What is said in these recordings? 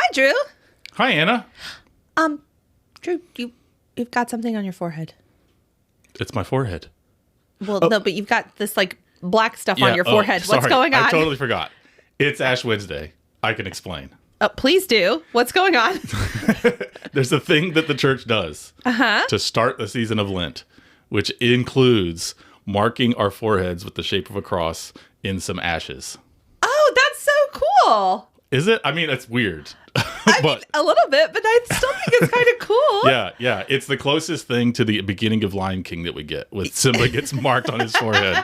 Hi, Drew. Hi, Anna. Drew, you've got something on your forehead. It's my forehead. Well, no, but you've got this like black stuff on your forehead. What's going on? I totally forgot. It's Ash Wednesday. I can explain. Please do. What's going on? There's a thing that the church does to start the season of Lent, which includes marking our foreheads with the shape of a cross in some ashes. Oh, that's so cool. Is it? I mean, it's weird. I mean, a little bit, but I still think it's kind of cool. Yeah. It's the closest thing to the beginning of Lion King that we get, with Simba gets marked on his forehead.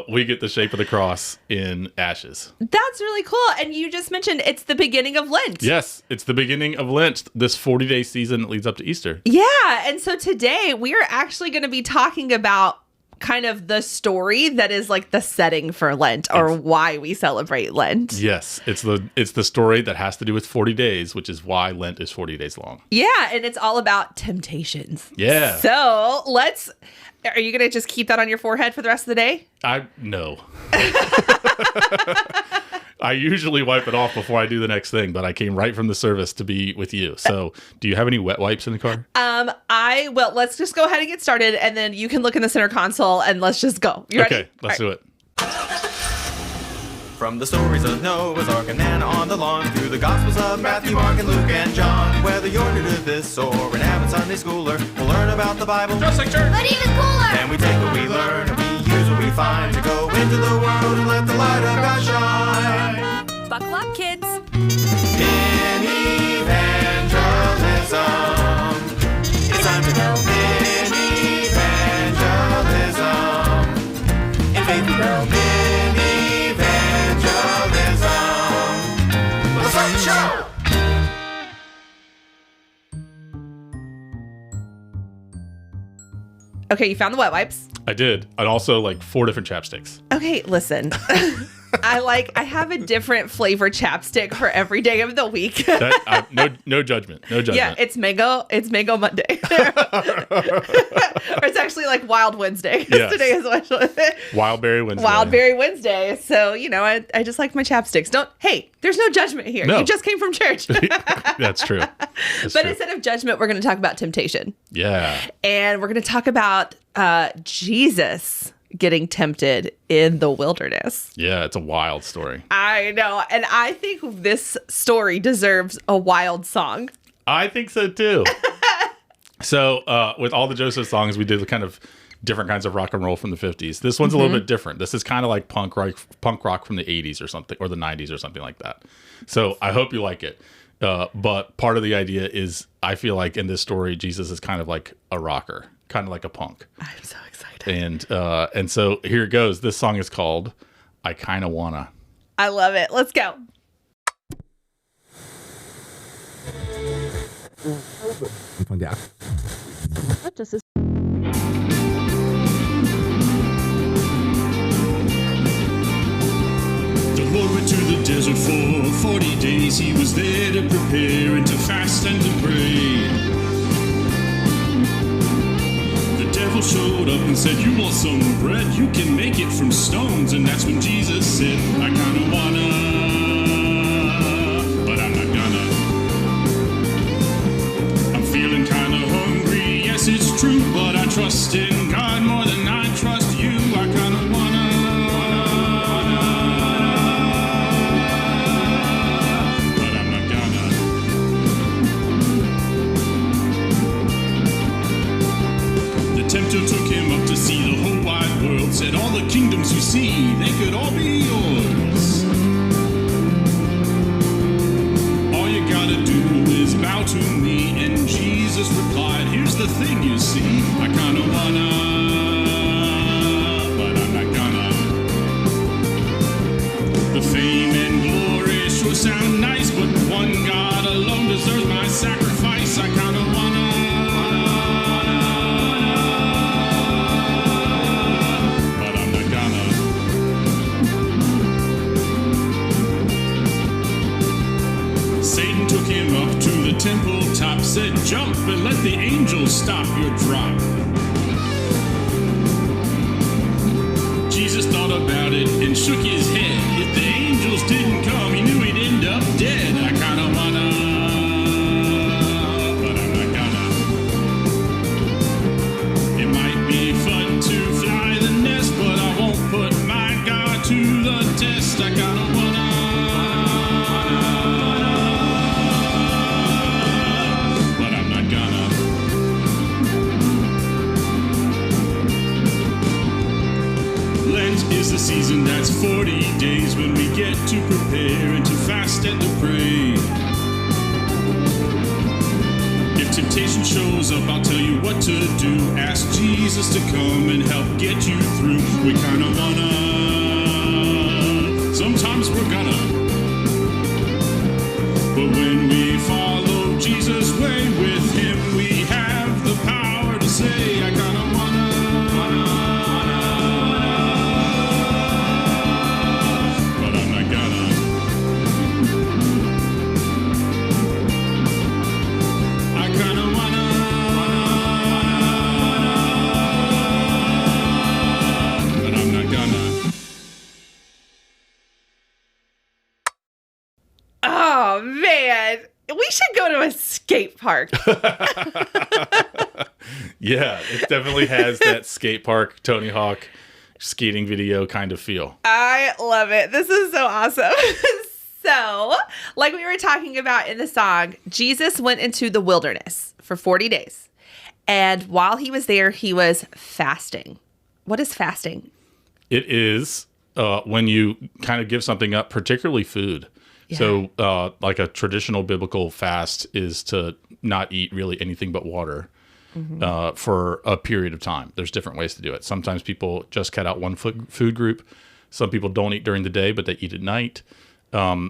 We get the shape of the cross in ashes. That's really cool. And you just mentioned it's the beginning of Lent. Yes, it's the beginning of Lent, this 40-day season that leads up to Easter. Yeah. And so today we are actually going to be talking about kind of the story that is like the setting for Lent, or why we celebrate Lent. Yes, it's the story that has to do with 40 days, which is why Lent is 40 days long. Yeah, and it's all about temptations. Yeah. So are you going to just keep that on your forehead for the rest of the day? No. I usually wipe it off before I do the next thing, but I came right from the service to be with you. So do you have any wet wipes in the car? Well, let's just go ahead and get started, and then you can look in the center console and let's just go. You ready? Okay, let's do it. From the stories of Noah's Ark and Anna on the lawn, through the Gospels of Matthew, Mark, and Luke, and John. Whether you're new to this or an avid Sunday schooler, we'll learn about the Bible just like church, but even cooler. And we take what we learn and we use what we find to go into the world and let the light of God shine. Buckle up, kids. Minivangelism. It's time to go. Minivangelism. In faith we grow. Minivangelism. Let's start the show. Okay, you found the wet wipes. I did. And also like 4 different chapsticks. Okay, listen. I have a different flavor chapstick for every day of the week. No judgment. No judgment. Yeah, it's mango Monday. Or it's actually like Wild Wednesday. Yes. Today is Wildberry Wednesday. Wildberry Wednesday. So, I just like my chapsticks. There's no judgment here. No. You just came from church. That's true. But instead of judgment, we're going to talk about temptation. Yeah. And we're going to talk about Jesus getting tempted in the wilderness. Yeah, it's a wild story. I know. And I think this story deserves a wild song. I think so too. So with all the Joseph songs, we did kind of different kinds of rock and roll from the 50s. This one's a little bit different. This is kind of like punk rock from the 80s or something, or the 90s or something like that. So I hope you like it. But part of the idea is, I feel like in this story, Jesus is kind of like a rocker, kind of like a punk. I'm so excited. And so here it goes. This song is called I Kinda Wanna. I love it. Let's go. The Lord went to the desert for 40 days. He was there to prepare and to fast and to pray. The devil showed up and said, "You want some bread? You can make it from stones." And that's when Jesus said, "I kinda wanna, but I'm not gonna. I'm feeling kinda hungry, yes it's true, but I trust in God more than I trust you. I kinda wanna, but I'm not gonna." The tempter took him up to see the whole wide world, said, "All the kingdoms you see, they could all be yours. All you gotta do is bow to me." And Jesus replied, "Here's the thing, you see, I kinda wanna, but I'm not gonna. The fame and glory sure sound nice, but one God alone deserves my sacrifice. I kinda wanna, but I'm not gonna." Satan took him up to the temple top, said, "Jump and let the angels stop your drop." Jesus thought about it and shook his head. If the angels didn't come, he knew he'd end up dead. I kinda wanna, 40 days when we get to prepare and to fast and to pray. If temptation shows up, I'll tell you what to do. Ask Jesus to come and help get you through. We kinda wanna, sometimes we're gonna. But when we follow Jesus' way with him, we have the power to say, I kinda wanna, but I'm not gonna. I kinda wanna, but I'm not gonna. Oh, man. We should go to a skate park. Yeah, it definitely has that skate park, Tony Hawk skating video kind of feel. I love it. This is so awesome. So, like we were talking about in the song, Jesus went into the wilderness for 40 days. And while he was there, he was fasting. What is fasting? It is when you kind of give something up, particularly food. Yeah. So like a traditional biblical fast is to not eat really anything but water for a period of time. There's different ways to do it. Sometimes people just cut out one food group. Some people don't eat during the day, but they eat at night.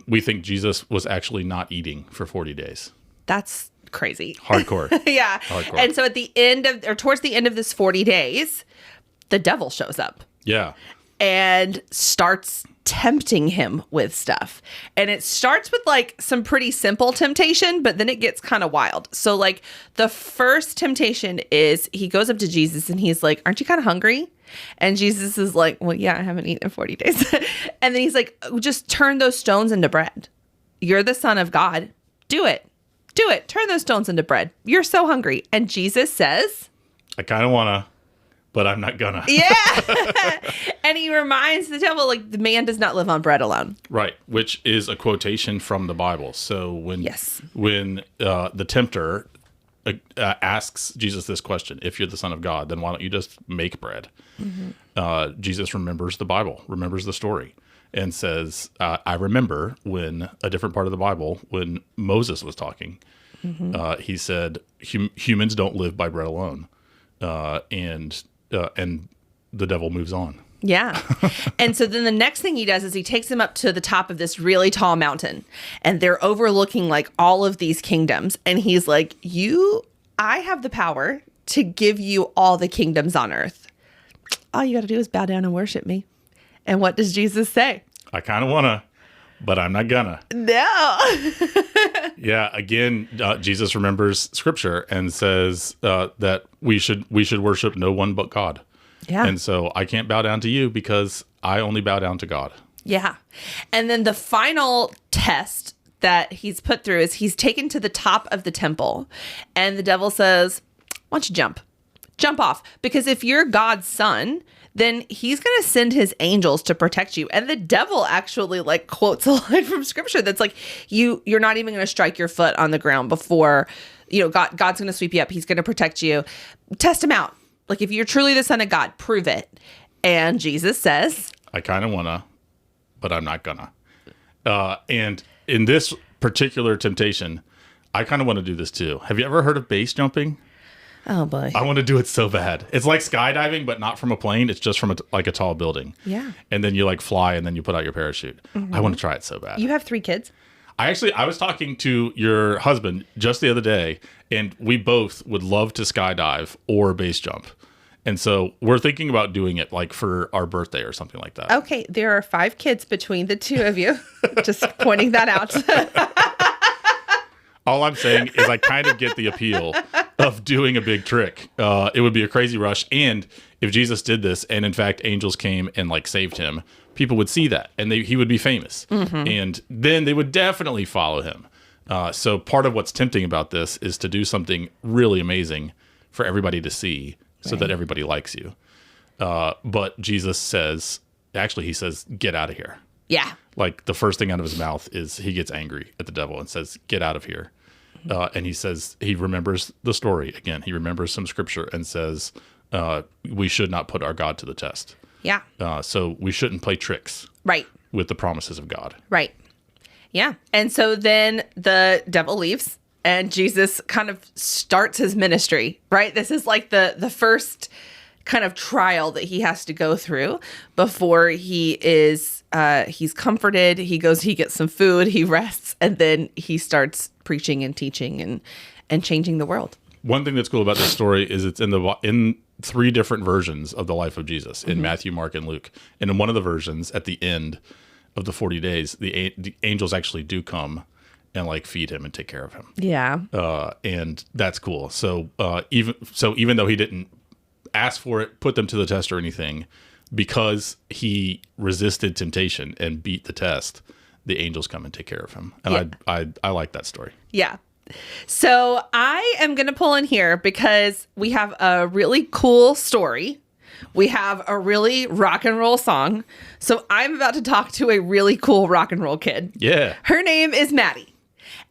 We think Jesus was actually not eating for 40 days. That's crazy. Hardcore. Yeah. Hardcore. And so at the end of, or towards the end of this 40 days, the devil shows up Yeah. and starts tempting him with stuff. And it starts with like some pretty simple temptation, but then it gets kind of wild. So like the first temptation is he goes up to Jesus and he's like, aren't you kind of hungry? And Jesus is like, well, yeah, I haven't eaten in 40 days. And then he's like, just turn those stones into bread. You're the Son of God. Do it. Do it. Turn those stones into bread. You're so hungry. And Jesus says, I kind of want to, but I'm not gonna. yeah. And he reminds the devil, like, the man does not live on bread alone. Right, which is a quotation from the Bible. So when the tempter asks Jesus this question, if you're the Son of God, then why don't you just make bread? Jesus remembers the Bible, remembers the story, and says, I remember when a different part of the Bible, when Moses was talking, he said, humans don't live by bread alone. And the devil moves on. Yeah. And so then the next thing he does is he takes him up to the top of this really tall mountain, and they're overlooking like all of these kingdoms. And he's like, I have the power to give you all the kingdoms on earth. All you got to do is bow down and worship me. And what does Jesus say? I kind of want to, but I'm not gonna. No. Yeah. Again, Jesus remembers scripture and says that we should worship no one but God. Yeah. And so I can't bow down to you because I only bow down to God. Yeah. And then the final test that he's put through is he's taken to the top of the temple, and the devil says, why don't you jump off? Because if you're God's son, then he's going to send his angels to protect you. And the devil actually like quotes a line from scripture that's like, you're not even going to strike your foot on the ground before, God's going to sweep you up. He's going to protect you. Test him out. Like, if you're truly the Son of God, prove it. And Jesus says, I kind of want to, but I'm not gonna. And in this particular temptation, I kind of want to do this too. Have you ever heard of base jumping? oh boy. I want to do it so bad. It's like skydiving, but not from a plane. It's just from a tall building. Yeah. And then you like fly, and then you put out your parachute. I want to try it so bad. You have 3 kids? I was talking to your husband just the other day, and we both would love to skydive or base jump. And so we're thinking about doing it like for our birthday or something like that. Okay, there are 5 kids between the 2 of you. Just pointing that out. All I'm saying is I kind of get the appeal of doing a big trick. It would be a crazy rush. And if Jesus did this, and in fact, angels came and like saved him, people would see that, and he would be famous. And then they would definitely follow him. So part of what's tempting about this is to do something really amazing for everybody to see, so that everybody likes you. But Jesus says, he says, get out of here. Yeah. Like the first thing out of his mouth is he gets angry at the devil and says, get out of here. And he says, he remembers the story again. He remembers some scripture and says, we should not put our God to the test. Yeah. So we shouldn't play tricks Right. with the promises of God. Right. Yeah. And so then the devil leaves and Jesus kind of starts his ministry, right? This is like the first kind of trial that he has to go through before he is he's comforted, he goes, he gets some food, he rests, and then he starts preaching and teaching and changing the world. One thing that's cool about this story is it's in 3 different versions of the life of Jesus, in Matthew, Mark, and Luke. And in one of the versions, at the end of the 40 days, the angels actually do come and like feed him and take care of him. Yeah. And that's cool. So even though he didn't ask for it, put them to the test or anything, because he resisted temptation and beat the test, the angels come and take care of him. And I like that story. Yeah. So I am going to pull in here because we have a really cool story. We have a really rock and roll song. So I'm about to talk to a really cool rock and roll kid. Yeah. Her name is Maddie.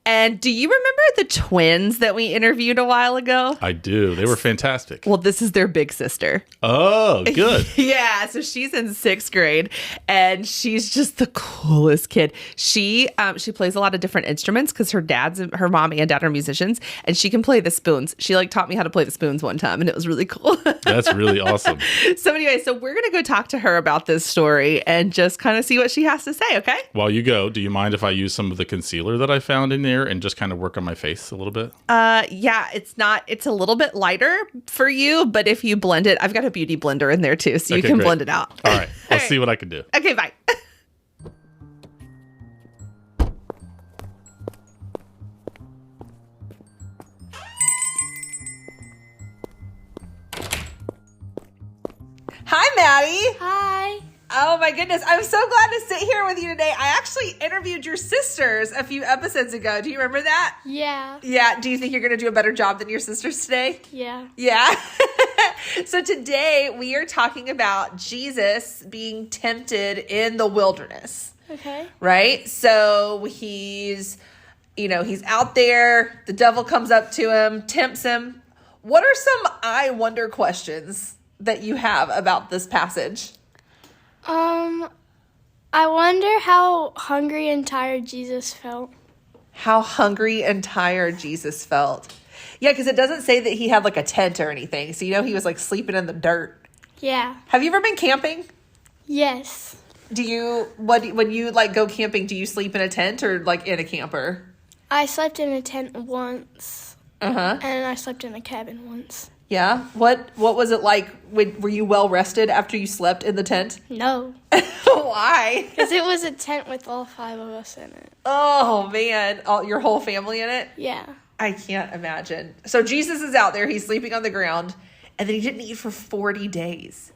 And do you remember the twins that we interviewed a while ago? I do. They were fantastic. Well, this is their big sister. Oh, good. Yeah, so she's in 6th grade, and she's just the coolest kid. She plays a lot of different instruments because her mom and dad are musicians, and she can play the spoons. She like taught me how to play the spoons one time, and it was really cool. That's really awesome. So anyway, we're gonna go talk to her about this story and just kind of see what she has to say. Okay? While you go, do you mind if I use some of the concealer that I found in there and just kind of work on my face a little bit? Yeah, it's a little bit lighter for you, but if you blend it, I've got a beauty blender in there too, so you can great. blend it out. All right, let's see what I can do. Okay, bye. Hi, Maddie. Hi. Oh my goodness, I'm so glad to sit here with you today. I actually interviewed your sisters a few episodes ago. Do you remember that? Yeah. Yeah. Do you think you're going to do a better job than your sisters today? Yeah. Yeah. So today we are talking about Jesus being tempted in the wilderness. Okay. Right? So he's out there, the devil comes up to him, tempts him. What are some I wonder questions that you have about this passage? I wonder how hungry and tired Jesus felt. How hungry and tired Jesus felt. Yeah, because it doesn't say that he had like a tent or anything. So he was like sleeping in the dirt. Yeah. Have you ever been camping? Yes. When you like go camping, do you sleep in a tent or like in a camper? I slept in a tent once. Uh-huh. And I slept in a cabin once. Yeah. What was it like? Were you well rested after you slept in the tent? No. Why? Because it was a tent with all 5 of us in it. Oh man, your whole family in it? Yeah. I can't imagine. So Jesus is out there, he's sleeping on the ground, and then he didn't eat for 40 days.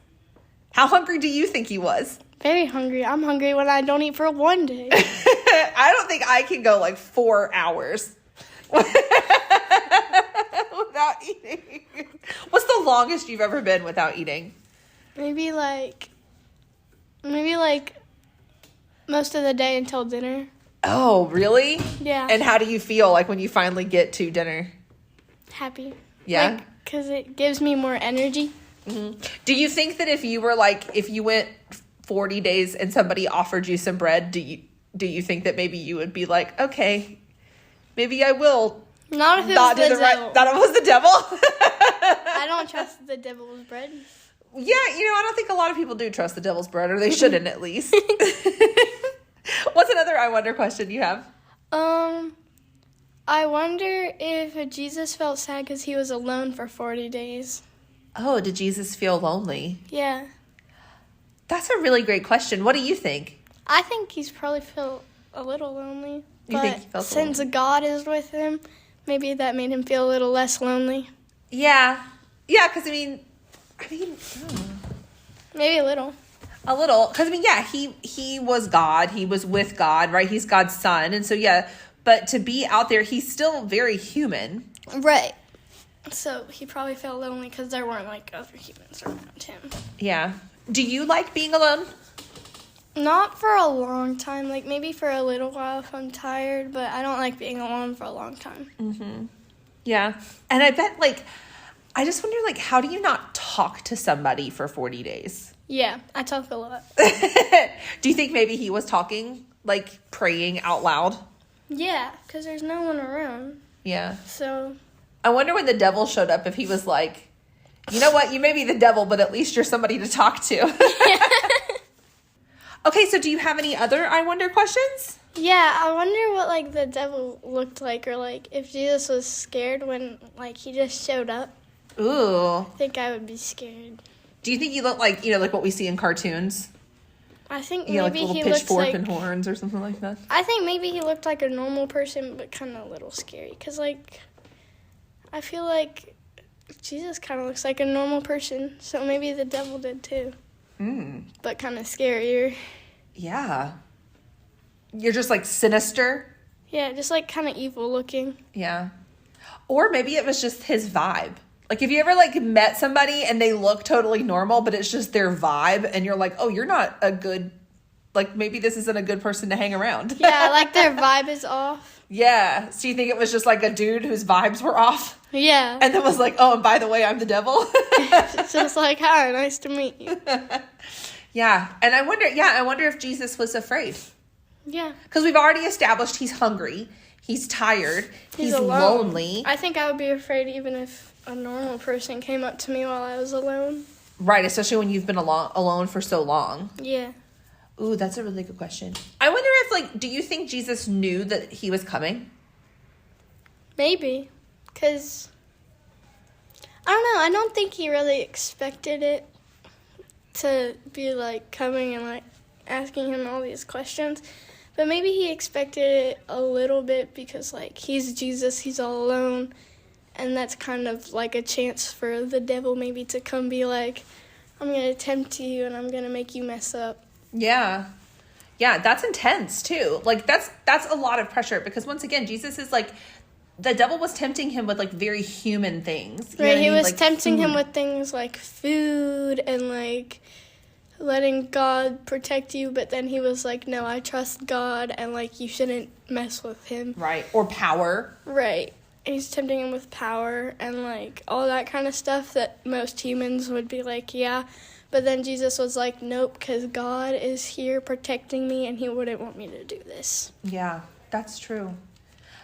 How hungry do you think he was? Very hungry. I'm hungry when I don't eat for 1 day. I don't think I can go like 4 hours without eating. What's the longest you've ever been without eating? Maybe like most of the day until dinner. Oh, really? Yeah. And how do you feel like when you finally get to dinner? Happy. Yeah? Because it gives me more energy. Mm-hmm. Do you think that if you went 40 days and somebody offered you some bread, do you think that maybe you would be like, okay, maybe I will Not if it not was do the the right, devil. not if it was the devil? I don't trust the devil's bread. Yeah, I don't think a lot of people do trust the devil's bread, or they shouldn't at least. What's another I wonder question you have? I wonder if Jesus felt sad because he was alone for 40 days. Oh, did Jesus feel lonely? Yeah. That's a really great question. What do you think? I think he's probably felt a little lonely. You think he felt since God is with him, maybe that made him feel a little less lonely. Yeah. Yeah, because I mean, Maybe a little. a little. Because he was God. He was with God, right? He's God's son. And so, yeah, but to be out there, he's still very human. Right. So he probably felt lonely because there weren't like other humans around him. Yeah. Do you like being alone? Not for a long time, like maybe for a little while if I'm tired, but I don't like being alone for a long time. Mm-hmm. Yeah. And I bet, I just wonder, how do you not talk to somebody for 40 days? Yeah, I talk a lot. Do you think maybe he was talking, like praying out loud? Yeah, because there's no one around. Yeah. So. I wonder when the devil showed up if he was like, you know what, you may be the devil, but at least you're somebody to talk to. Okay, so do you have any other I wonder questions? Yeah, I wonder what, like, the devil looked like, or, like, if Jesus was scared when, like, he just showed up. Ooh. I think I would be scared. Do you think he looked like, like what we see in cartoons? I think Like maybe a little he looked pitchfork like... and horns or something like that? I think maybe he looked like a normal person, but kind of a little scary. Because, like, I feel like Jesus kind of looks like a normal person, so maybe the devil did too. But kind of scarier. Yeah. You're just like sinister. Yeah, just like kind of evil looking. Yeah. Or maybe it was just his vibe. Like, have you ever like met somebody and they look totally normal, but it's just their vibe, and you're like, oh, you're not a good, like, maybe this isn't a good person to hang around. Yeah, like their vibe is off. Yeah. So you think it was just like a dude whose vibes were off? Yeah. And then was like, oh, and by the way, I'm the devil. So it's like, hi, nice to meet you. Yeah. And I wonder if Jesus was afraid. Yeah. Because we've already established he's hungry, he's tired, he's alone. lonely. I think I would be afraid even if a normal person came up to me while I was alone. Right, especially when you've been alone for so long. Yeah. Ooh, that's a really good question. I wonder if, like, do you think Jesus knew that he was coming? Maybe. Because, I don't know, I don't think he really expected it to be, like, coming and, like, asking him all these questions. But maybe he expected it a little bit because, like, he's Jesus, he's all alone. And that's kind of, like, a chance for the devil maybe to come be like, I'm going to tempt you and I'm going to make you mess up. Yeah. Yeah, that's intense, too. Like, that's a lot of pressure because, once again, Jesus is, like, the devil was tempting him with, like, very human things. You know Right, what I he mean? was Like, tempting him food. with things like food and, like, letting God protect you, but then he was like, no, I trust God, and, like, you shouldn't mess with him. Right, or power. Right. And he's tempting him with power and, like, all that kind of stuff that most humans would be like, yeah. But then Jesus was like, nope, because God is here protecting me, and he wouldn't want me to do this. Yeah, that's true.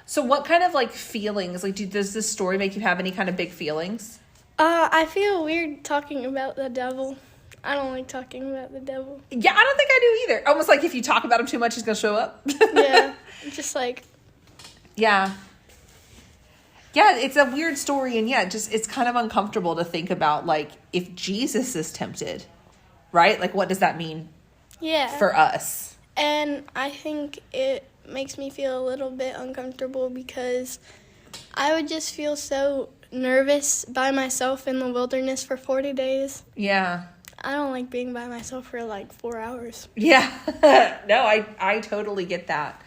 So what kind of, like, feelings, like, does this story make you have any kind of big feelings? I feel weird talking about the devil. I don't like talking about the devil. Yeah, I don't think I do either. Almost like if you talk about him too much, he's going to show up. Yeah, just like... Yeah. Yeah, it's a weird story, and yeah, just it's kind of uncomfortable to think about, like, if Jesus is tempted, right? Like, what does that mean for us? And I think it makes me feel a little bit uncomfortable because I would just feel so nervous by myself in the wilderness for 40 days. Yeah. I don't like being by myself for like 4 hours. Yeah. No, I totally get that.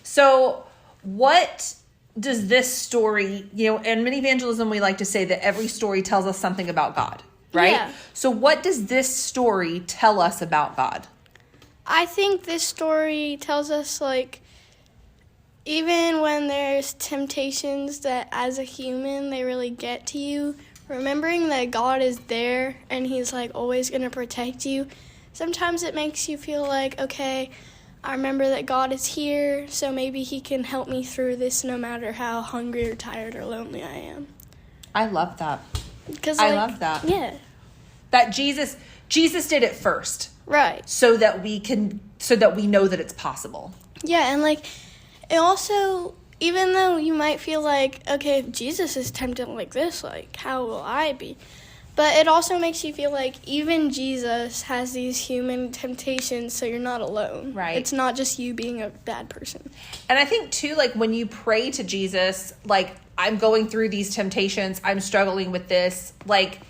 So what does this story, in Minivangelism, we like to say that every story tells us something about God, right? Yeah. So what does this story tell us about God? I think this story tells us, like, even when there's temptations that as a human they really get to you, remembering that God is there and he's, like, always going to protect you, sometimes it makes you feel like, okay, I remember that God is here, so maybe he can help me through this no matter how hungry or tired or lonely I am. I love that. Because I love that. Yeah. That Jesus did it first. Right. So that we know that it's possible. Yeah, and, like, it also, even though you might feel like, okay, if Jesus is tempted like this, like, how will I be? But it also makes you feel like even Jesus has these human temptations, so you're not alone. Right. It's not just you being a bad person. And I think, too, like, when you pray to Jesus, like, I'm going through these temptations, I'm struggling with this, like,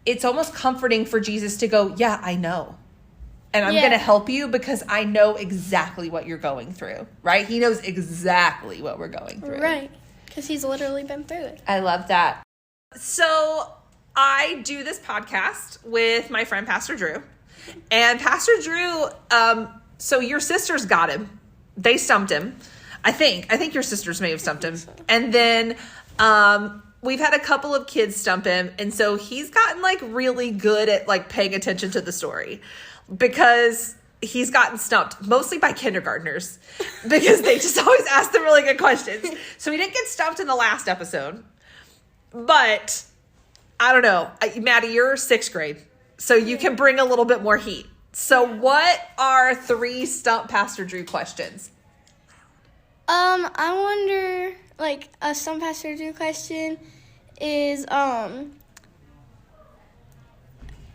it's almost comforting for Jesus to go, yeah, I know. And I'm going to help you because I know exactly what you're going through, right? He knows exactly what we're going through. Right. Because he's literally been through it. I love that. So I do this podcast with my friend, Pastor Drew. And Pastor Drew, so your sisters got him. They stumped him. I think your sisters may have stumped him. And then we've had a couple of kids stump him, and so he's gotten like really good at like paying attention to the story because he's gotten stumped mostly by kindergartners because they just always ask them really good questions. So he didn't get stumped in the last episode, but I don't know. Maddie, you're 6th grade, so you can bring a little bit more heat. So what are 3 Stump Pastor Drew questions? I wonder, like, a Stump Pastor Drew question is,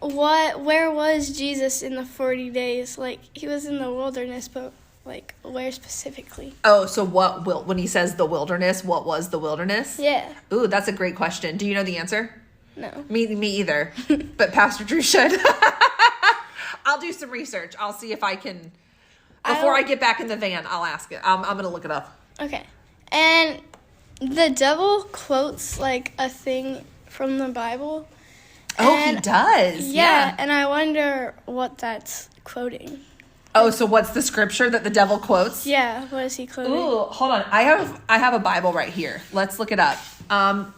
where was Jesus in the 40 days? Like, he was in the wilderness, but, like, where specifically? Oh, so when he says the wilderness, what was the wilderness? Yeah. Ooh, that's a great question. Do you know the answer? No. Me either. But Pastor Drew should. I'll do some research. I'll see if I can. Before I get back in the van, I'll ask it. I'm going to look it up. Okay. And the devil quotes, like, a thing from the Bible. Oh, he does. Yeah, and I wonder what that's quoting. Oh, so what's the scripture that the devil quotes? Yeah, what is he quoting? Ooh, hold on. I have a Bible right here. Let's look it up.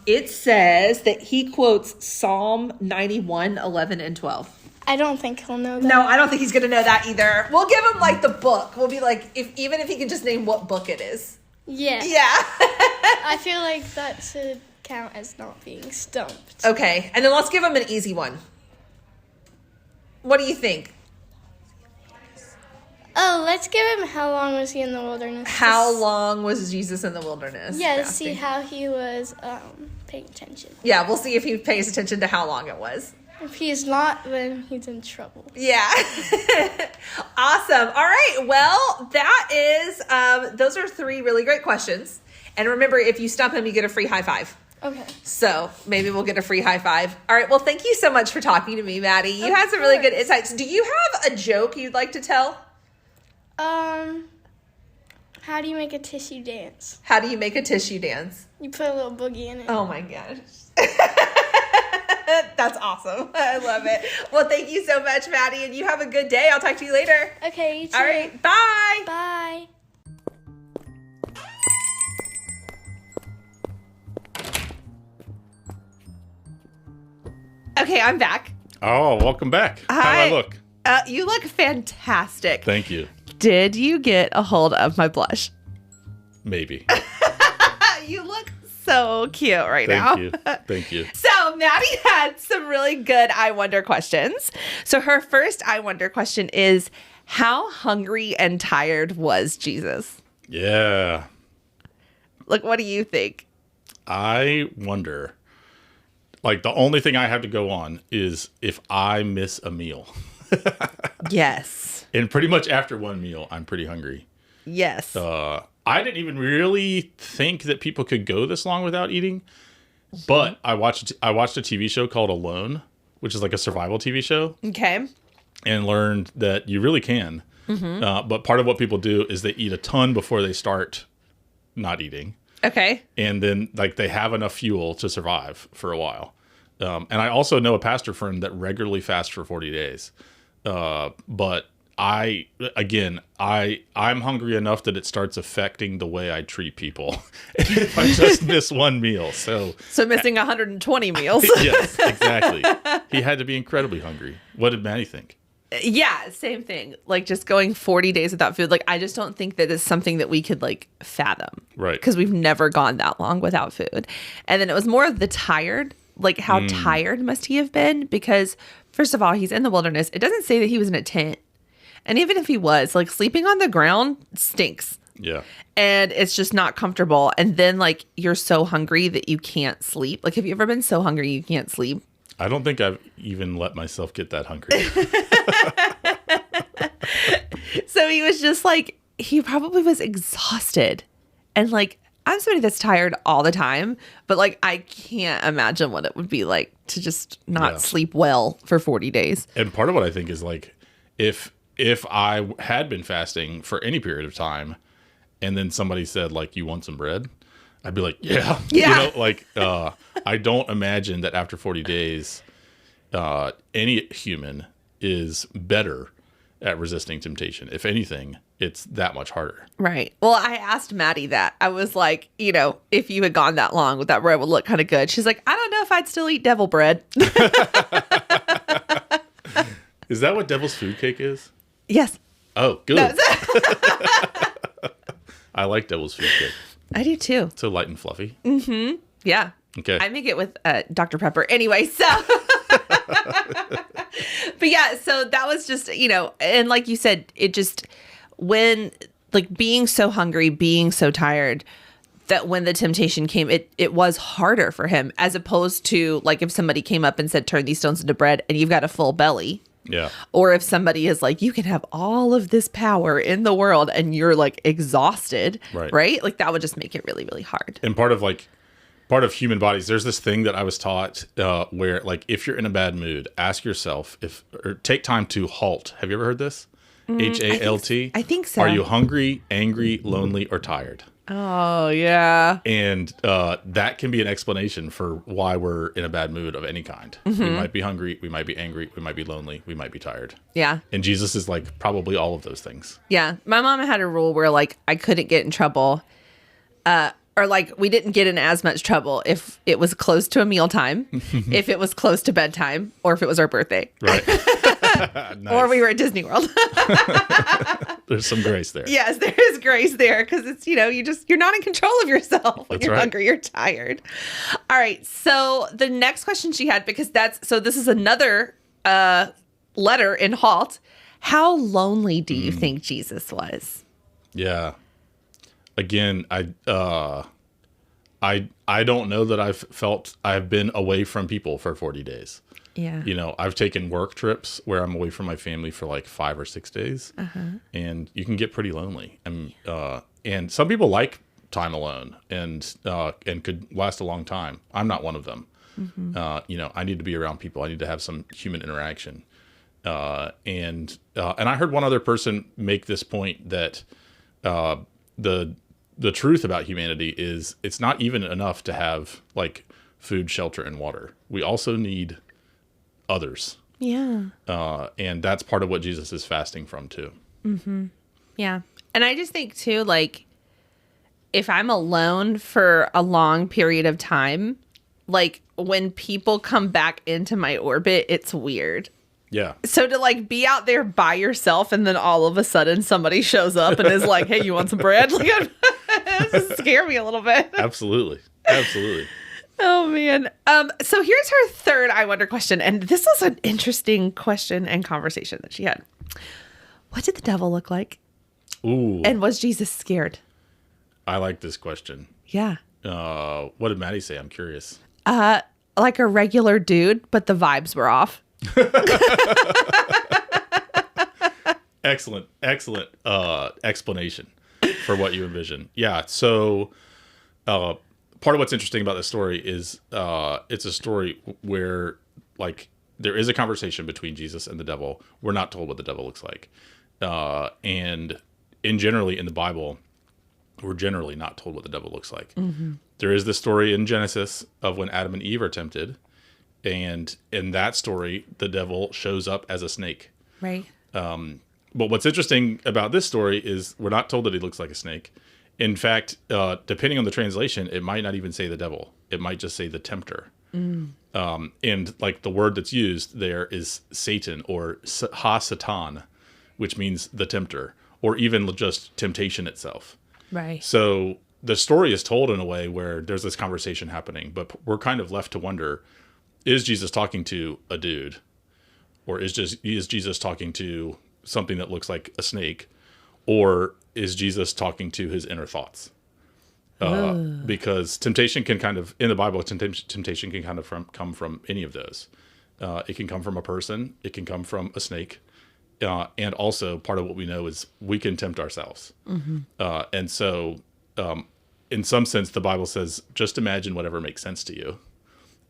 It says that he quotes Psalm 91, 11, and 12. I don't think he'll know that. No, I don't think he's going to know that either. We'll give him, like, the book. We'll be like, even if he can just name what book it is. Yeah. Yeah. I feel like that should count as not being stumped. Okay, and then let's give him an easy one. What do you think? Oh, let's give him how long was he in the wilderness? How long was Jesus in the wilderness? Yeah, to fasting? see how he was paying attention. Yeah, we'll see if he pays attention to how long it was. If he's not, then he's in trouble. Yeah. Awesome. All right. Well, that is, those are 3 really great questions. And remember, if you stump him, you get a free high five. Okay. So maybe we'll get a free high five. All right. Well, thank you so much for talking to me, Maddie. You had some really good insights. Do you have a joke you'd like to tell? How do you make a tissue dance? How do you make a tissue dance? You put a little boogie in it. Oh my gosh. That's awesome. I love it. Well, thank you so much, Maddie, and you have a good day. I'll talk to you later. Okay, you too. All right. Bye. Bye. Okay, I'm back. Oh, welcome back. How do I look? You look fantastic. Thank you. Did you get a hold of my blush? Maybe. You look so cute right now. Thank you. Thank you. So Maddie had some really good I Wonder questions. So her first I Wonder question is, how hungry and tired was Jesus? Yeah. Like, what do you think? I wonder. Like, the only thing I have to go on is if I miss a meal. Yes. And pretty much after one meal, I'm pretty hungry. Yes. I didn't even really think that people could go this long without eating. But I watched a TV show called Alone, which is like a survival TV show. Okay. And learned that you really can. Mm-hmm. But part of what people do is they eat a ton before they start not eating. Okay. And then, like, they have enough fuel to survive for a while. And I also know a pastor friend that regularly fasts for 40 days. But I'm hungry enough that it starts affecting the way I treat people if I just miss one meal. So missing 120 meals. Yes, exactly. He had to be incredibly hungry. What did Maddie think? Yeah, same thing. Like, just going 40 days without food. Like, I just don't think that it's something that we could, like, fathom. Right. Because we've never gone that long without food. And then it was more of the tired. Like, how tired must he have been? Because, first of all, he's in the wilderness. It doesn't say that he was in a tent. And even if he was, like, sleeping on the ground stinks. Yeah. And it's just not comfortable. And then, like, you're so hungry that you can't sleep. Like, have you ever been so hungry you can't sleep? I don't think I've even let myself get that hungry. So he was just like, he probably was exhausted. And like, I'm somebody that's tired all the time, but like, I can't imagine what it would be like to just not sleep well for 40 days. And part of what I think is like, if I had been fasting for any period of time and then somebody said like, you want some bread? I'd be like, yeah. You know, like, I don't imagine that after 40 days, any human is better at resisting temptation. If anything, it's that much harder. Right. Well, I asked Maddie that. I was like, if you had gone that long, that bread would look kind of good. She's like, I don't know if I'd still eat devil bread. Is that what devil's food cake is? Yes. Oh, good. I like devil's food cake. I do too. So light and fluffy. Yeah. Okay. I make it with Dr. Pepper. Anyway, so. But yeah, so that was just, and like you said, it just, when, like, being so hungry, being so tired, that when the temptation came, it was harder for him, as opposed to, like, if somebody came up and said, turn these stones into bread, and you've got a full belly. Yeah. Or if somebody is like, you can have all of this power in the world and you're, like, exhausted, right? Like, that would just make it really, really hard. And part of human bodies, there's this thing that I was taught where, like, if you're in a bad mood, ask yourself or take time to halt. Have you ever heard this? HALT? I think so. Are you hungry, angry, lonely, or tired? Oh, yeah. And that can be an explanation for why we're in a bad mood of any kind. We might be hungry, we might be angry, we might be lonely, we might be tired. Yeah. And Jesus is like probably all of those things. Yeah. My mom had a rule where, like, I couldn't get in trouble. Or, like, we didn't get in as much trouble if it was close to a mealtime, if it was close to bedtime, or if it was our birthday. Right. Nice. Or we were at Disney World. There's some grace there. Yes, there is grace there, because it's, you're not in control of yourself when That's you're right. hungry, you're tired. All right. So the next question she had, because this is another letter in Halt. How lonely do you think Jesus was? Yeah. Again, I don't know that I've been away from people for 40 days. Yeah. I've taken work trips where I'm away from my family for like 5 or 6 days, and you can get pretty lonely. And some people like time alone and could last a long time. I'm not one of them. I need to be around people. I need to have some human interaction. And I heard one other person make this point that the truth about humanity is it's not even enough to have, like, food, shelter, and water. We also need others. Yeah. And that's part of what Jesus is fasting from too. Yeah. And I just think too, like, if I'm alone for a long period of time, like, when people come back into my orbit, it's weird. Yeah. So to, like, be out there by yourself and then all of a sudden somebody shows up and is like, hey, you want some bread? Like, it just scare me a little bit. Absolutely. Oh, man. So here's her third I wonder question. And this was an interesting question and conversation that she had. What did the devil look like? Ooh. And was Jesus scared? I like this question. Yeah. What did Maddie say? I'm curious. Like a regular dude, but the vibes were off. Excellent explanation for what you envision. Yeah. So part of what's interesting about this story is it's a story where, like, there is a conversation between Jesus and the devil. We're not told what the devil looks like. And generally in the Bible, we're generally not told what the devil looks like. There is this story in Genesis of when Adam and Eve are tempted. And in that story, the devil shows up as a snake. Right. But what's interesting about this story is we're not told that he looks like a snake. In fact, depending on the translation, it might not even say the devil. It might just say the tempter. And, like, the word that's used there is Satan, or ha-satan, which means the tempter, or even just temptation itself. Right. So the story is told in a way where there's this conversation happening, but we're kind of left to wonder, is Jesus talking to a dude, or is Jesus talking to something that looks like a snake, or is Jesus talking to his inner thoughts? Because temptation can kind of, in the Bible, temptation can kind of come from any of those. It can come from a person, it can come from a snake, and also part of what we know is we can tempt ourselves. And so, in some sense, the Bible says, just imagine whatever makes sense to you.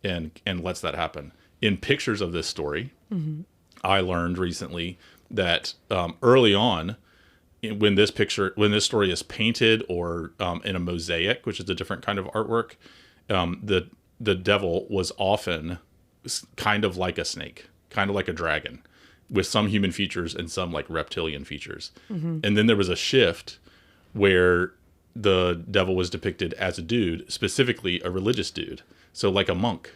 And lets that happen. In pictures of this story, I learned recently that early on, when this story is painted or in a mosaic, which is a different kind of artwork, the devil was often kind of like a snake, kind of like a dragon. with some human features and some like reptilian features. And then there was a shift where the devil was depicted as a dude, specifically a religious dude. So like a monk.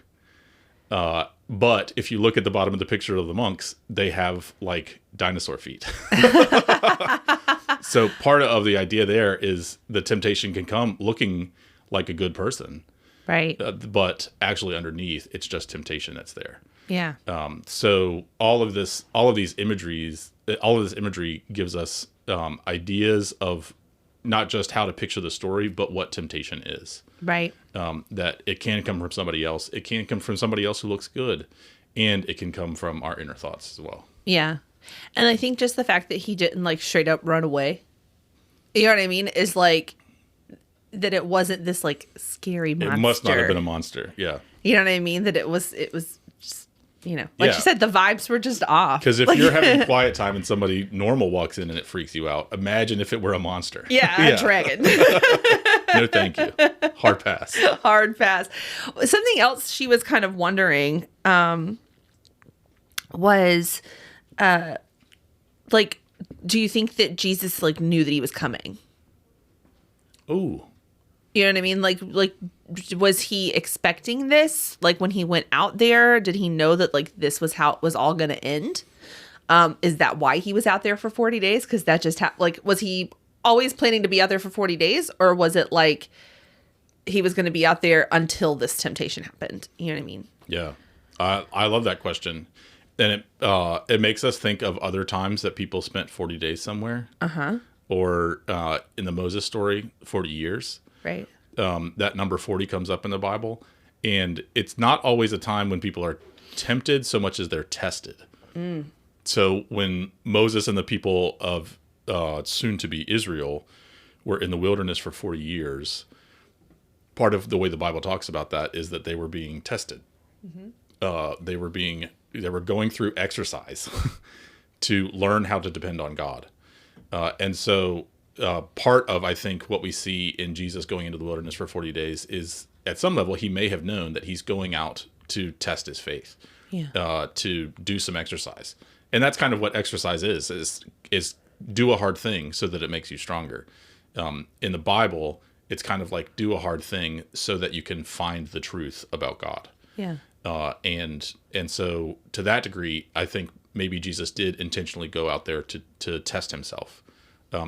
But if you look at the bottom of the picture of the monks, they have like dinosaur feet. So part of the idea there is the temptation can come looking like a good person. Right. But actually underneath, it's just temptation that's there. Yeah. So all of this imagery gives us ideas of not just how to picture the story, but what temptation is. Right. That it can come from somebody else. It can come from somebody else who looks good. And it can come from our inner thoughts as well. Yeah. And I think just the fact that he didn't like straight up run away, you know what I mean, is like that it wasn't this like scary monster. It must not have been a monster. Yeah. You know what I mean? That it was just, you know, like you said, the vibes were just off. Because if you're having quiet time and somebody normal walks in and it freaks you out, imagine if it were a monster. Yeah, a dragon. No, thank you. Hard pass. Hard pass. Something else she was kind of wondering was, like, do you think that Jesus like knew that he was coming? Ooh. You know what I mean? Like, was he expecting this? Like when he went out there, did he know that like this was how it was all going to end? Is that why he was out there for 40 days? Because that just like, was he always planning to be out there for 40 days? Or was it like he was going to be out there until this temptation happened? You know what I mean? Yeah. I love that question. And it makes us think of other times that people spent 40 days somewhere. Uh-huh. Or in the Moses story, 40 years. Right. That number 40 comes up in the Bible. And it's not always a time when people are tempted so much as they're tested. Mm. So when Moses and the people of soon to be Israel were in the wilderness for 40 years, part of the way the Bible talks about that is that they were being tested. Mm-hmm. They were going through exercise to learn how to depend on God. And so part of, I think, what we see in Jesus going into the wilderness for 40 days is, at some level, he may have known that he's going out to test his faith, to do some exercise. And that's kind of what exercise is do a hard thing so that it makes you stronger. In the Bible, it's kind of like do a hard thing so that you can find the truth about God. Yeah. And so to that degree, I think maybe Jesus did intentionally go out there to test himself.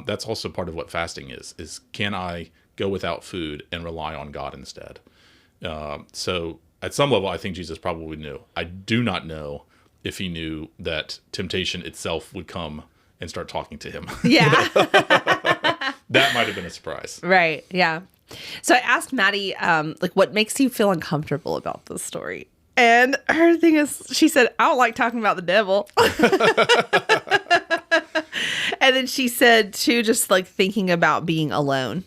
That's also part of what fasting is can I go without food and rely on God instead? So at some level, I think Jesus probably knew. I do not know if he knew that temptation itself would come and start talking to him. Yeah. That might have been a surprise. Right. Yeah. So I asked Maddie, like, what makes you feel uncomfortable about this story? And her thing is, she said, I don't like talking about the devil. And then she said, too, just like thinking about being alone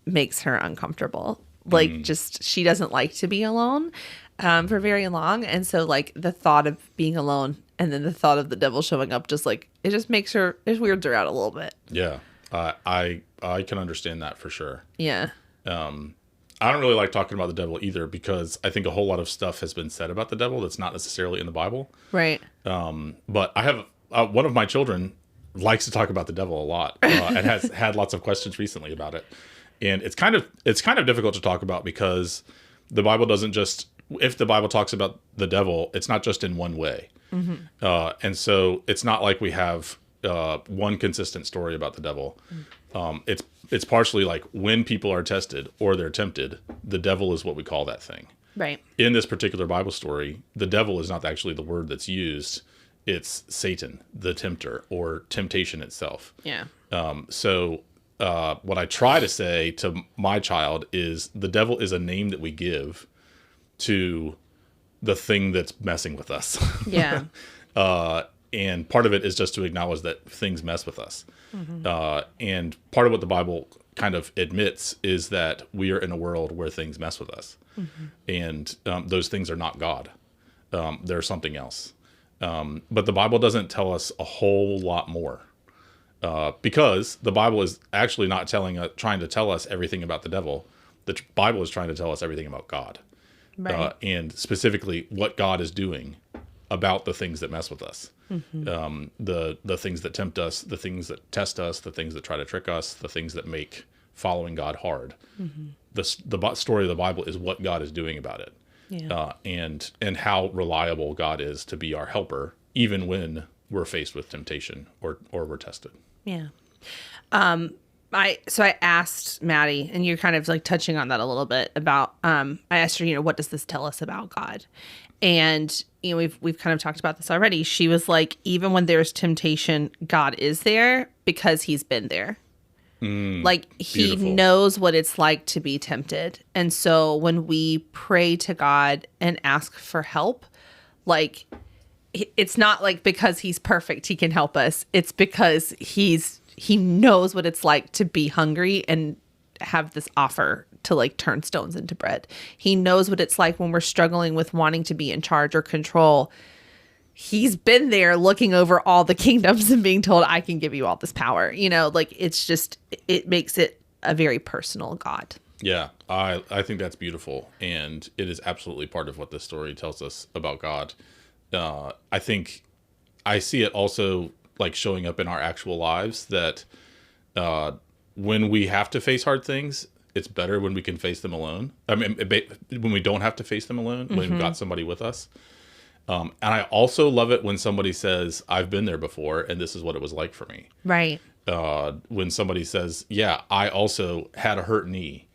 makes her uncomfortable. Like, just, she doesn't like to be alone for very long. And so, like, the thought of being alone and then the thought of the devil showing up, just like, it just makes her, it weirds her out a little bit. Yeah. I can understand that for sure. Yeah. I don't really like talking about the devil either, because I think a whole lot of stuff has been said about the devil that's not necessarily in the Bible. Right. But I have one of my children likes to talk about the devil a lot and has had lots of questions recently about it. And it's kind of difficult to talk about because the Bible doesn't just, if the Bible talks about the devil, it's not just in one way. Mm-hmm. And so it's not like we have one consistent story about the devil. It's partially like when people are tested or they're tempted, the devil is what we call that thing. Right. In this particular Bible story, the devil is not actually the word that's used. It's Satan, the tempter, or temptation itself. Yeah. So what I try to say to my child is the devil is a name that we give to the thing that's messing with us. Yeah. And part of it is just to acknowledge that things mess with us. Mm-hmm. And part of what the Bible kind of admits is that we are in a world where things mess with us. Mm-hmm. And those things are not God. They're something else. But the Bible doesn't tell us a whole lot more. Because the Bible is actually not trying to tell us everything about the devil. The Bible is trying to tell us everything about God. Right. And specifically what God is doing about the things that mess with us, the things that tempt us, the things that test us, the things that try to trick us, the things that make following God hard. The story of the Bible is what God is doing about it, and how reliable God is to be our helper, even when we're faced with temptation or we're tested. Yeah. I asked Maddie, and you're kind of like touching on that a little bit about, I asked her, what does this tell us about God? And, we've kind of talked about this already. She was like, even when there's temptation, God is there because he's been there. Like he beautiful. knows what it's like to be tempted. And so when we pray to God and ask for help, like it's not like because he's perfect, he can help us. It's because he knows what it's like to be hungry and have this offer to like turn stones into bread. He knows what it's like when we're struggling with wanting to be in charge or control. He's been there looking over all the kingdoms and being told, I can give you all this power. Like it's just, it makes it a very personal God. Yeah, I think that's beautiful. And it is absolutely part of what this story tells us about God. I think I see it also like showing up in our actual lives that when we have to face hard things, it's better when we can face them alone. I mean, when we don't have to face them alone, when we've got somebody with us. And I also love it when somebody says, I've been there before, and this is what it was like for me. Right. When somebody says, yeah, I also had a hurt knee,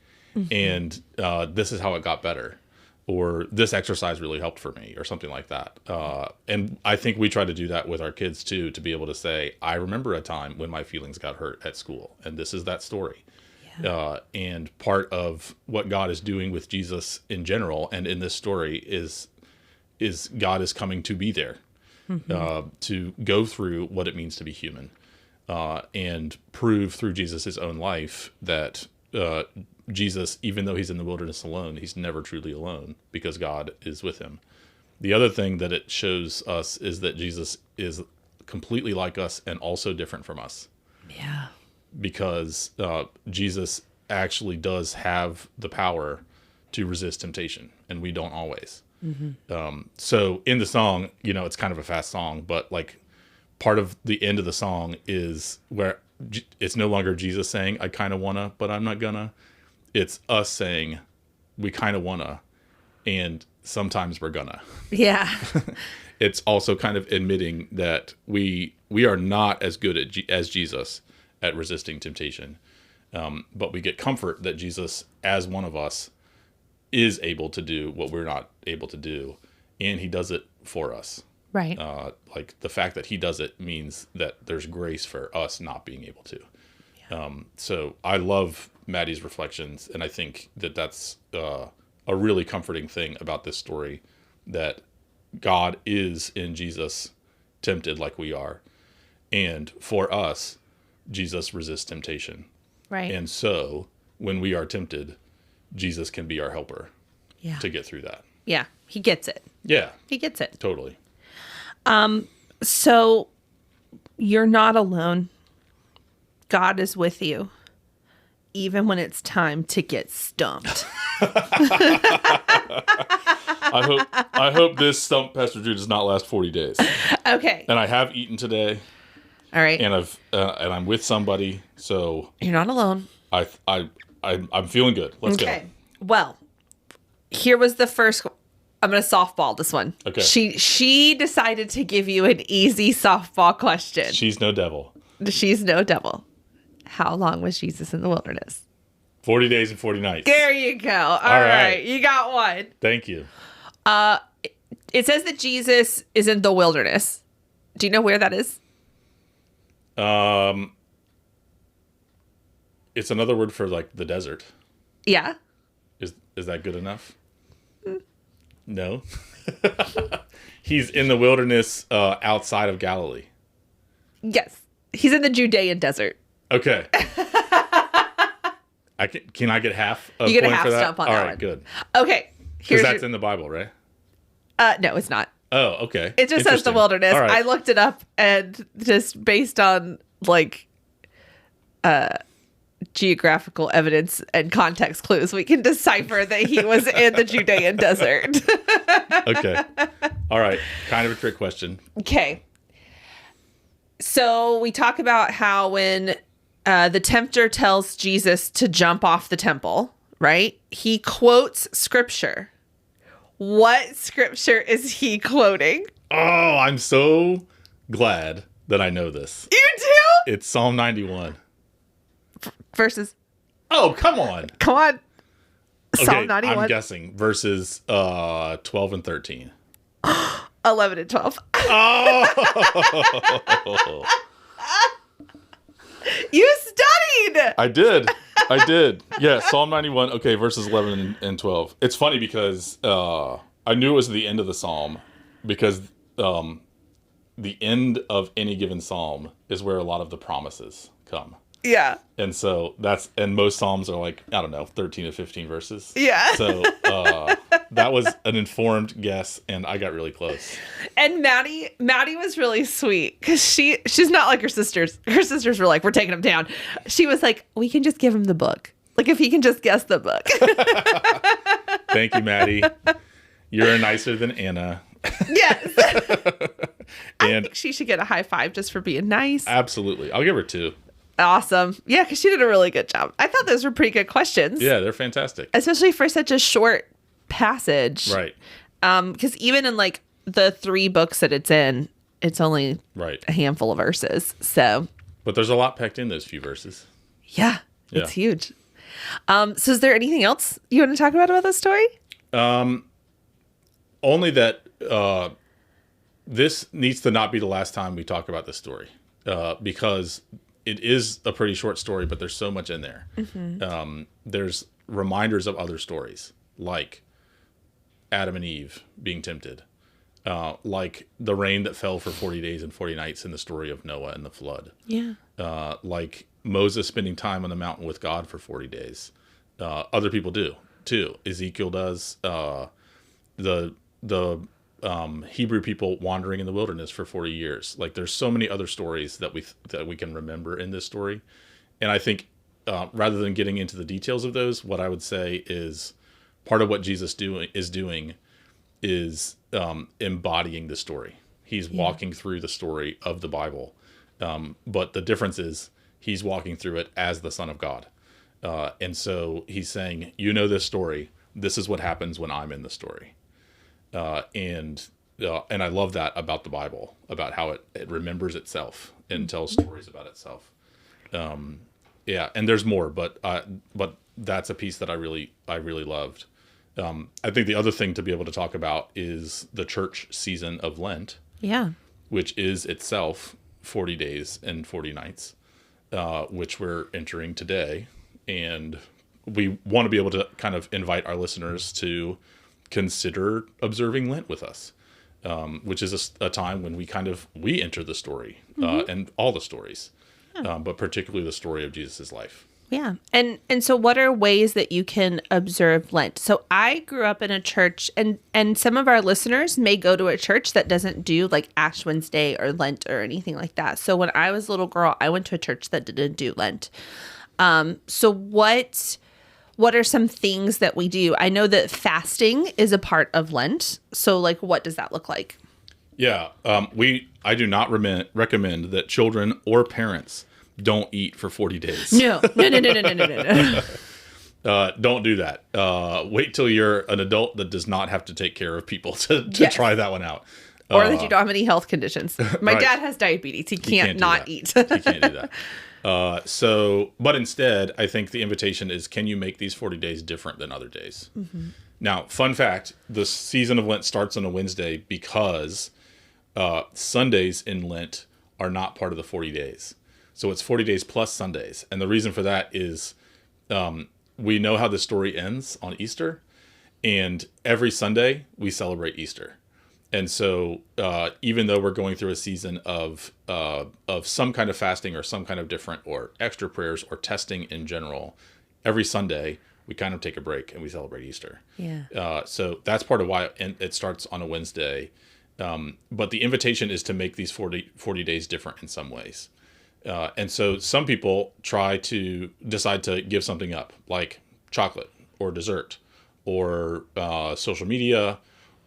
and this is how it got better. Or this exercise really helped for me, or something like that. And I think we try to do that with our kids, too, to be able to say, I remember a time when my feelings got hurt at school, and this is that story. Yeah. And part of what God is doing with Jesus in general, and in this story, is God is coming to be there, to go through what it means to be human, and prove through Jesus' own life that Jesus, even though he's in the wilderness alone, he's never truly alone because God is with him. The other thing that it shows us is that Jesus is completely like us and also different from us. Yeah. Because Jesus actually does have the power to resist temptation, and we don't always. So in the song, it's kind of a fast song, but like part of the end of the song is where it's no longer Jesus saying, I kind of wanna, but I'm not gonna. It's us saying, we kind of wanna, and sometimes we're gonna. Yeah. It's also kind of admitting that we are not as good as Jesus at resisting temptation, but we get comfort that Jesus, as one of us, is able to do what we're not able to do, and he does it for us. Right. Like the fact that he does it means that there's grace for us not being able to. Yeah. So I love Maddie's reflections, and I think that that's a really comforting thing about this story, that God is in Jesus tempted like we are, and for us, Jesus resists temptation. Right. And so when we are tempted, Jesus can be our helper to get through that. Yeah, he gets it. Yeah. He gets it. Totally. So you're not alone. God is with you, even when it's time to get stumped. I hope this stump, Pastor Drew, does not last 40 days. Okay. And I have eaten today. All right. And and I'm with somebody, so you're not alone. I'm feeling good. Let's go. Okay. Well, here was the first. I'm going to softball this one. Okay. She decided to give you an easy softball question. She's no devil. She's no devil. How long was Jesus in the wilderness? 40 days and 40 nights. There you go. All right. You got one. Thank you. It says that Jesus is in the wilderness. Do you know where that is? It's another word for like the desert. Yeah. Is that good enough? No. He's in the wilderness outside of Galilee. Yes. He's in the Judean desert. Okay. Can I get half a you get point a half for that? stump on All that right, one. good. Okay. Because that's in the Bible, right? No, it's not. Oh, okay. It just says the wilderness. All right. I looked it up, and just based on like geographical evidence and context clues, we can decipher that he was in the Judean desert. Okay. All right. Kind of a trick question. Okay. So we talk about how when the tempter tells Jesus to jump off the temple, right? He quotes scripture. What scripture is he quoting? Oh, I'm so glad that I know this. You do? It's Psalm 91. Verses. Oh, come on. Come on. Psalm Okay, 91. I'm guessing verses 12 and 13. 11 and 12. Oh, You studied. I did. Yeah, Psalm 91. Okay, verses 11 and 12. It's funny because I knew it was the end of the psalm because the end of any given psalm is where a lot of the promises come. Yeah. And so and most psalms are like, I don't know, 13 to 15 verses. Yeah. So that was an informed guess, and I got really close. And Maddie was really sweet because she's not like her sisters. Her sisters were like, we're taking him down. She was like, we can just give him the book. Like if he can just guess the book. Thank you, Maddie. You're nicer than Anna. Yes. I And think she should get a high five just for being nice. absolutely. I'll give her 2. Awesome. Yeah, because she did a really good job. I thought those were pretty good questions. Yeah, they're fantastic. Especially for such a short passage. Right. Because even in like the 3 books that it's in, it's only Right. a handful of verses. So But there's a lot packed in those few verses. yeah. It's huge. So is there anything else you want to talk about this story? Only that this needs to not be the last time we talk about this story because it is a pretty short story, but there's so much in there. Mm-hmm. There's reminders of other stories, like Adam and Eve being tempted, like the rain that fell for 40 days and 40 nights in the story of Noah and the flood. Yeah. Like Moses spending time on the mountain with God for 40 days. Other people do, too. Ezekiel does. The Hebrew people wandering in the wilderness for 40 years. Like there's so many other stories that we can remember in this story. And I think rather than getting into the details of those, what I would say is part of what Jesus is doing is embodying the story. He's walking through the story of the Bible. But the difference is he's walking through it as the Son of God. And so he's saying, you know this story. This is what happens when I'm in the story. And I love that about the Bible, about how it remembers itself and tells stories about itself. Yeah, and there's more, but that's a piece that I really loved. I think the other thing to be able to talk about is the church season of Lent. Yeah. Which is itself 40 days and 40 nights, which we're entering today. And we want to be able to kind of invite our listeners to consider observing Lent with us, which is a time when we enter the story and all the stories, but particularly the story of Jesus's life. Yeah. And so what are ways that you can observe Lent? So I grew up in a church and some of our listeners may go to a church that doesn't do like Ash Wednesday or Lent or anything like that. So when I was a little girl, I went to a church that didn't do Lent. So what are some things that we do? I know that fasting is a part of Lent. So like, what does that look like? Yeah. I do not recommend that children or parents don't eat for 40 days. No. Don't do that. Wait till you're an adult that does not have to take care of people to Yes. try that one out. Or that you don't have any health conditions. My Right. dad has diabetes. He can't not do eat. that. He can't do that. But instead, I think the invitation is, can you make these 40 days different than other days? Mm-hmm. Now, fun fact, the season of Lent starts on a Wednesday because Sundays in Lent are not part of the 40 days. So it's 40 days plus Sundays. And the reason for that is we know how the story ends on Easter. And every Sunday, we celebrate Easter. And so even though we're going through a season of some kind of fasting or some kind of different or extra prayers or testing in general, every Sunday we kind of take a break and we celebrate Easter. Yeah. So that's part of why it starts on a Wednesday. But the invitation is to make these 40 days different in some ways. And so some people decide to give something up, like chocolate or dessert or social media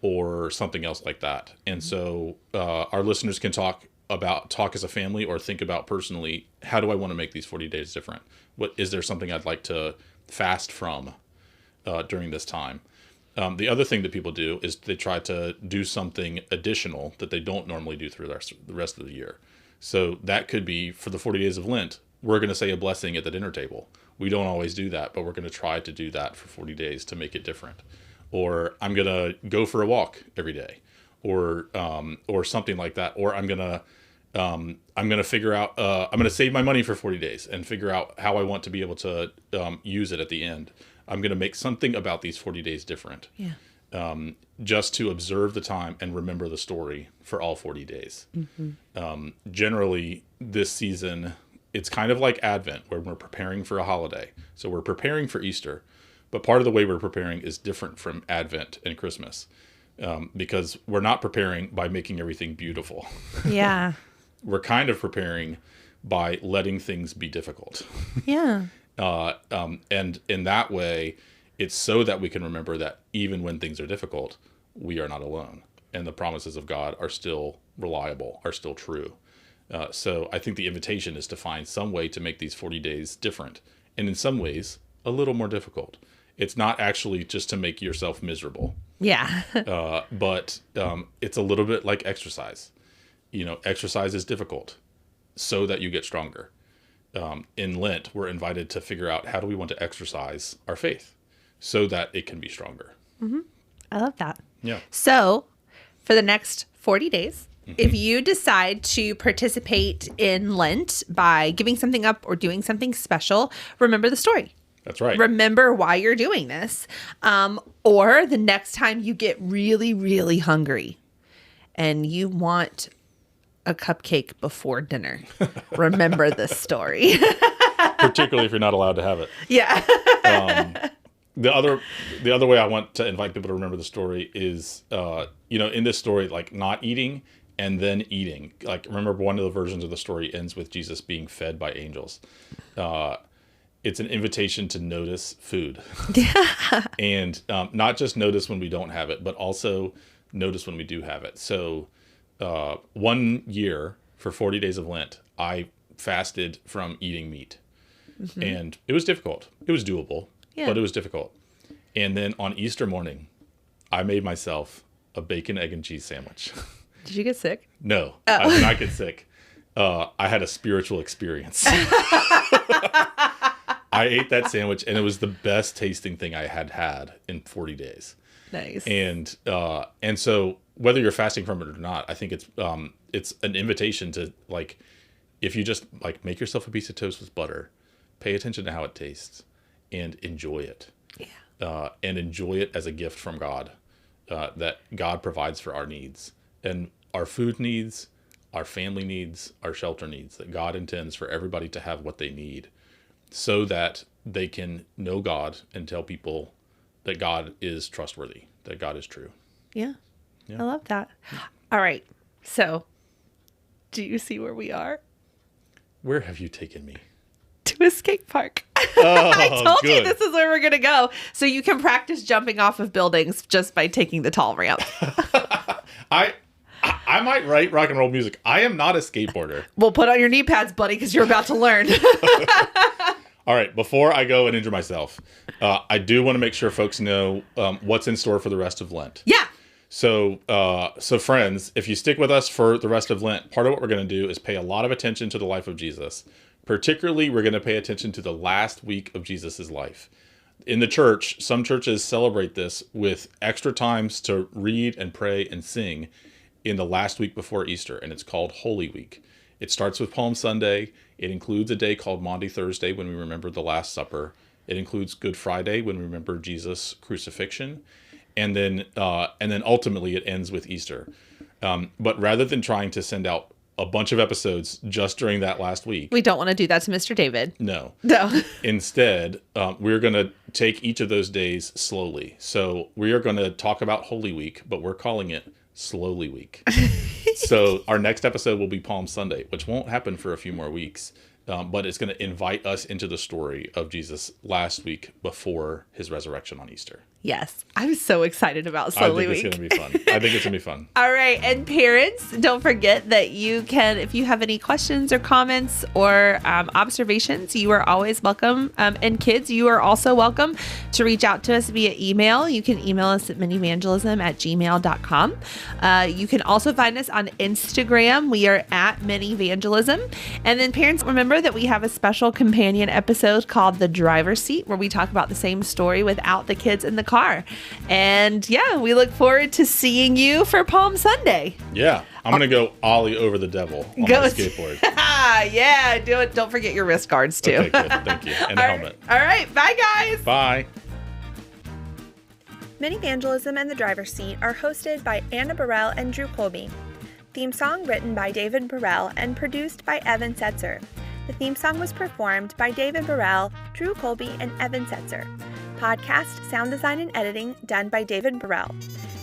or something else like that. And so our listeners can talk as a family or think about personally, how do I want to make these 40 days different? What is there something I'd like to fast from during this time? The other thing that people do is they try to do something additional that they don't normally do through the rest of the year. So that could be, for the 40 days of Lent, we're going to say a blessing at the dinner table. We don't always do that, but we're going to try to do that for 40 days to make it different. Or I'm going to go for a walk every day, or something like that. Or I'm going to figure out, I'm going to save my money for 40 days and figure out how I want to be able to use it at the end. I'm going to make something about these 40 days different. Yeah. Just to observe the time and remember the story for all 40 days. Generally, this season, it's kind of like Advent, where we're preparing for a holiday. So we're preparing for Easter, but part of the way we're preparing is different from Advent and Christmas, because we're not preparing by making everything beautiful. Yeah. We're kind of preparing by letting things be difficult. Yeah. And in that way, it's so that we can remember that even when things are difficult, we are not alone. And the promises of God are still reliable, are still true. So I think the invitation is to find some way to make these 40 days different. And in some ways, a little more difficult. It's not actually just to make yourself miserable. Yeah. But it's a little bit like exercise. Exercise is difficult so that you get stronger. In Lent, we're invited to figure out, how do we want to exercise our faith so that it can be stronger. I love that. Yeah. So for the next 40 days, if you decide to participate in Lent by giving something up or doing something special, remember the story. That's right. Remember why you're doing this. Or the next time you get really, really hungry and you want a cupcake before dinner, remember this story. Particularly if you're not allowed to have it. Yeah. The other way I want to invite people to remember the story is, in this story, like not eating and then eating. Like, remember, one of the versions of the story ends with Jesus being fed by angels. It's an invitation to notice food. Yeah. And not just notice when we don't have it, but also notice when we do have it. So 1 year for 40 days of Lent, I fasted from eating meat. And it was difficult. It was doable, but it was difficult. And then on Easter morning, I made myself a bacon, egg, and cheese sandwich. Did you get sick? No, I did not get sick. I had a spiritual experience. I ate that sandwich, and it was the best tasting thing I had in 40 days. Nice. And so whether you're fasting from it or not, I think it's an invitation to, like, if you just like make yourself a piece of toast with butter, pay attention to how it tastes and enjoy it. Yeah. And enjoy it as a gift from God, that God provides for our needs, and our food needs, our family needs, our shelter needs, that God intends for everybody to have what they need so that they can know God and tell people that God is trustworthy, that God is true. Yeah. I love that. All right. So, do you see where we are? Where have you taken me? To a skate park. Oh, I told you good. this is where we're going to go. So you can practice jumping off of buildings just by taking the tall ramp. I might write rock and roll music. I am not a skateboarder. Well, put on your knee pads, buddy, because you're about to learn. All right, before I go and injure myself, I do want to make sure folks know what's in store for the rest of Lent. Yeah. So friends, if you stick with us for the rest of Lent, part of what we're going to do is pay a lot of attention to the life of Jesus. Particularly, we're going to pay attention to the last week of Jesus's life. In the church, some churches celebrate this with extra times to read and pray and sing in the last week before Easter, and it's called Holy Week. It starts with Palm Sunday. It includes a day called Maundy Thursday, when we remember the Last Supper. It includes Good Friday, when we remember Jesus' crucifixion. And then ultimately it ends with Easter. But rather than trying to send out a bunch of episodes just during that last week. We don't want to do that to Mr. David. No. No. Instead, we're going to take each of those days slowly. So we are going to talk about Holy Week, but we're calling it Slowly Week. So our next episode will be Palm Sunday, which won't happen for a few more weeks. But it's going to invite us into the story of Jesus last week before his resurrection on Easter. Yes. I'm so excited about Slowly Week. I think it's going to be fun. I think it's going to be fun. All right. And parents, don't forget that you can, if you have any questions or comments or observations, you are always welcome. And kids, you are also welcome to reach out to us via email. You can email us at minivangelism@gmail.com. You can also find us on Instagram. We are at Minivangelism. And then parents, remember that we have a special companion episode called The Driver's Seat, where we talk about the same story without the kids in the car. And yeah, we look forward to seeing you for Palm Sunday. Yeah, I'm going to go ollie over the devil on my skateboard. Yeah, do it. Don't forget your wrist guards too. Okay, good. Thank you. And a helmet. All right. Bye, guys. Bye. Minivangelism and The Driver's Seat are hosted by Anna Burrell and Drew Colby. Theme song written by David Burrell and produced by Evan Setzer. The theme song was performed by David Burrell, Drew Colby, and Evan Setzer. Podcast, sound design, and editing done by David Burrell.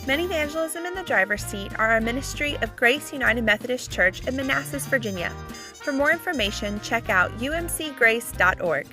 Minivangelism and The Driver's Seat are a ministry of Grace United Methodist Church in Manassas, Virginia. For more information, check out umcgrace.org.